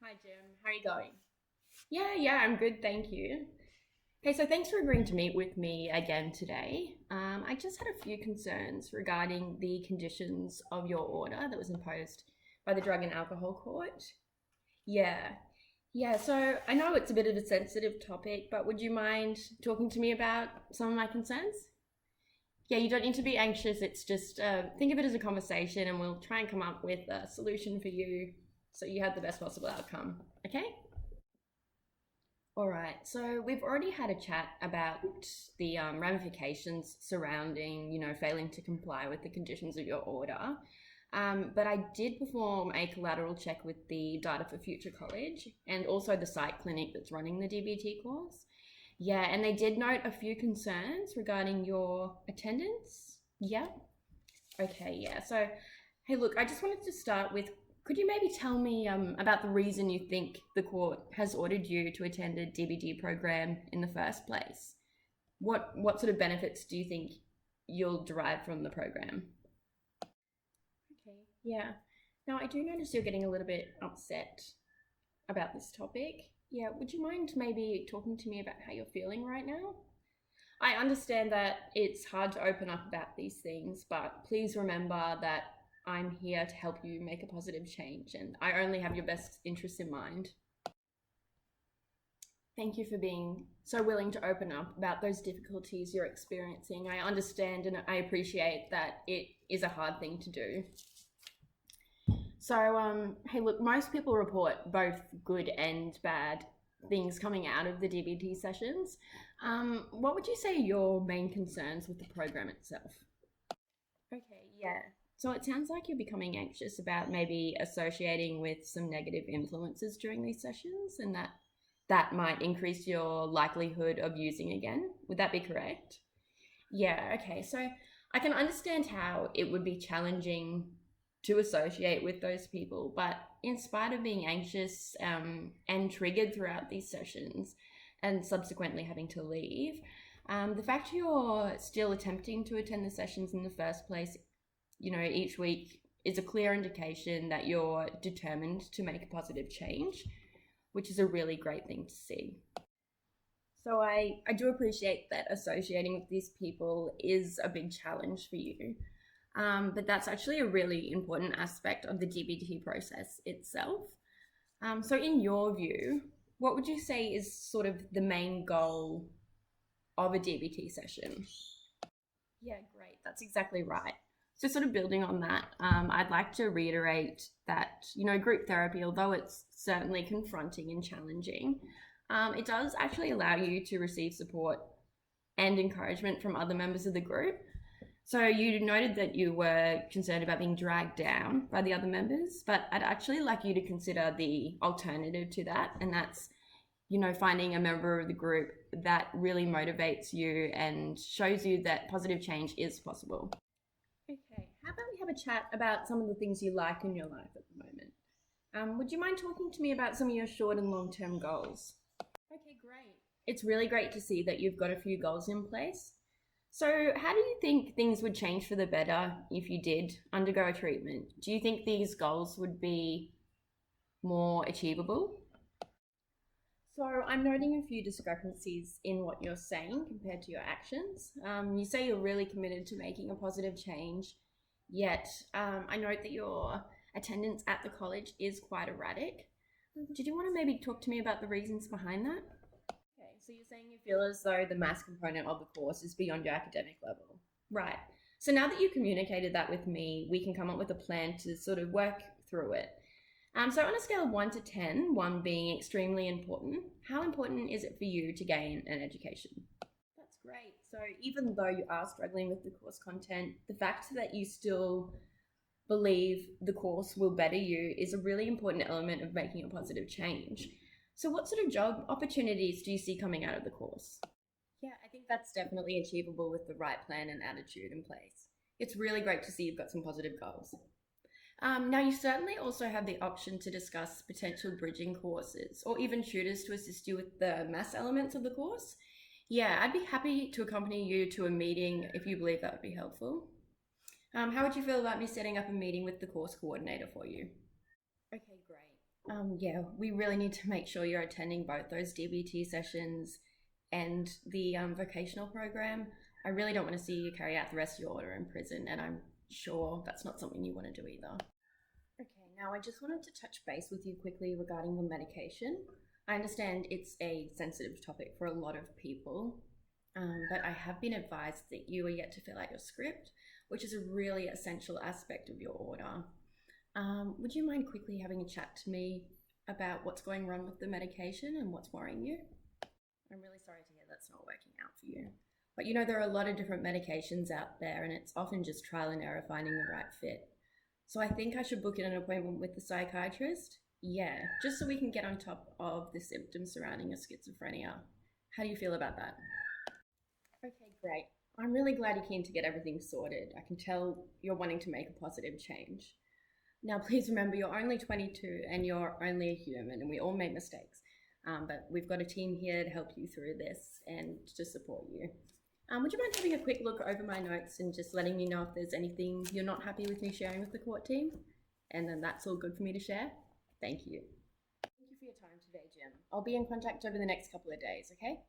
Hi Jim, how are you going? Yeah, I'm good, thank you. Okay, so thanks for agreeing to meet with me again today. I just had a few concerns regarding the conditions of your order that was imposed by the Drug and Alcohol Court. Yeah, yeah, so I know it's a bit of a sensitive topic, but would you mind talking to me about some of my concerns? Yeah, you don't need to be anxious, it's just think of it as a conversation and we'll try and come up with a solution for you so you have the best possible outcome, okay? All right, so we've already had a chat about the ramifications surrounding, failing to comply with the conditions of your order. But I did perform a collateral check with the Data for Future College and also the site clinic that's running the DBT course. Yeah, and they did note a few concerns regarding your attendance. Yeah. Okay, yeah. So, hey, look, I just wanted to start with could you maybe tell me about the reason you think the court has ordered you to attend a DBT program in the first place? What sort of benefits do you think you'll derive from the program? Okay, yeah. Now, I do notice you're getting a little bit upset about this topic. Yeah, would you mind maybe talking to me about how you're feeling right now? I understand that it's hard to open up about these things, but please remember that I'm here to help you make a positive change and I only have your best interests in mind. Thank you for being so willing to open up about those difficulties you're experiencing. I understand and I appreciate that it is a hard thing to do. So, hey, look, most people report both good and bad things coming out of the DBT sessions. What would you say are your main concerns with the program itself? Okay, yeah. So it sounds like you're becoming anxious about maybe associating with some negative influences during these sessions and that might increase your likelihood of using again. Would that be correct? Yeah, okay. So I can understand how it would be challenging to associate with those people, but in spite of being anxious and triggered throughout these sessions and subsequently having to leave, the fact you're still attempting to attend the sessions in the first place, each week is a clear indication that you're determined to make a positive change, which is a really great thing to see. So I do appreciate that associating with these people is a big challenge for you. But that's actually a really important aspect of the DBT process itself. So in your view, what would you say is sort of the main goal of a DBT session? Yeah, great. That's exactly right. So, sort of building on that, I'd like to reiterate that, group therapy, although it's certainly confronting and challenging, it does actually allow you to receive support and encouragement from other members of the group. So, you noted that you were concerned about being dragged down by the other members, but I'd actually like you to consider the alternative to that, and that's finding a member of the group that really motivates you and shows you that positive change is possible. Okay, how about we have a chat about some of the things you like in your life at the moment? Would you mind talking to me about some of your short and long term goals? Okay, great. It's really great to see that you've got a few goals in place. So, how do you think things would change for the better if you did undergo a treatment? Do you think these goals would be more achievable? So I'm noting a few discrepancies in what you're saying compared to your actions. You say you're really committed to making a positive change, yet I note that your attendance at the college is quite erratic. Did you want to maybe talk to me about the reasons behind that? Okay, so you're saying you feel as though the maths component of the course is beyond your academic level. Right. So now that you've communicated that with me, we can come up with a plan to sort of work through it. So on a scale of 1 to 10, 1 being extremely important, how important is it for you to gain an education? That's great. So even though you are struggling with the course content, the fact that you still believe the course will better you is a really important element of making a positive change. So what sort of job opportunities do you see coming out of the course? Yeah, I think that's definitely achievable with the right plan and attitude in place. It's really great to see you've got some positive goals. Now, you certainly also have the option to discuss potential bridging courses or even tutors to assist you with the maths elements of the course. Yeah, I'd be happy to accompany you to a meeting if you believe that would be helpful. How would you feel about me setting up a meeting with the course coordinator for you? Okay, great. Yeah, we really need to make sure you're attending both those DBT sessions and the vocational program. I really don't want to see you carry out the rest of your order in prison, and I'm sure that's not something you want to do either. Okay, now I just wanted to touch base with you quickly regarding the medication. I understand it's a sensitive topic for a lot of people, but I have been advised that you are yet to fill out your script, which is a really essential aspect of your order. Would you mind quickly having a chat to me about what's going wrong with the medication and what's worrying you? I'm really sorry to hear that's not working out for you. But you know, there are a lot of different medications out there, and it's often just trial and error finding the right fit. So I think I should book in an appointment with the psychiatrist. Yeah, just so we can get on top of the symptoms surrounding your schizophrenia. How do you feel about that? Okay, great. I'm really glad you're keen to get everything sorted. I can tell you're wanting to make a positive change. Now, please remember you're only 22 and you're only a human, and we all make mistakes. But we've got a team here to help you through this and to support you. Would you mind having a quick look over my notes and just letting me know if there's anything you're not happy with me sharing with the court team? And then that's all good for me to share? Thank you. Thank you for your time today, Jim. I'll be in contact over the next couple of days, okay?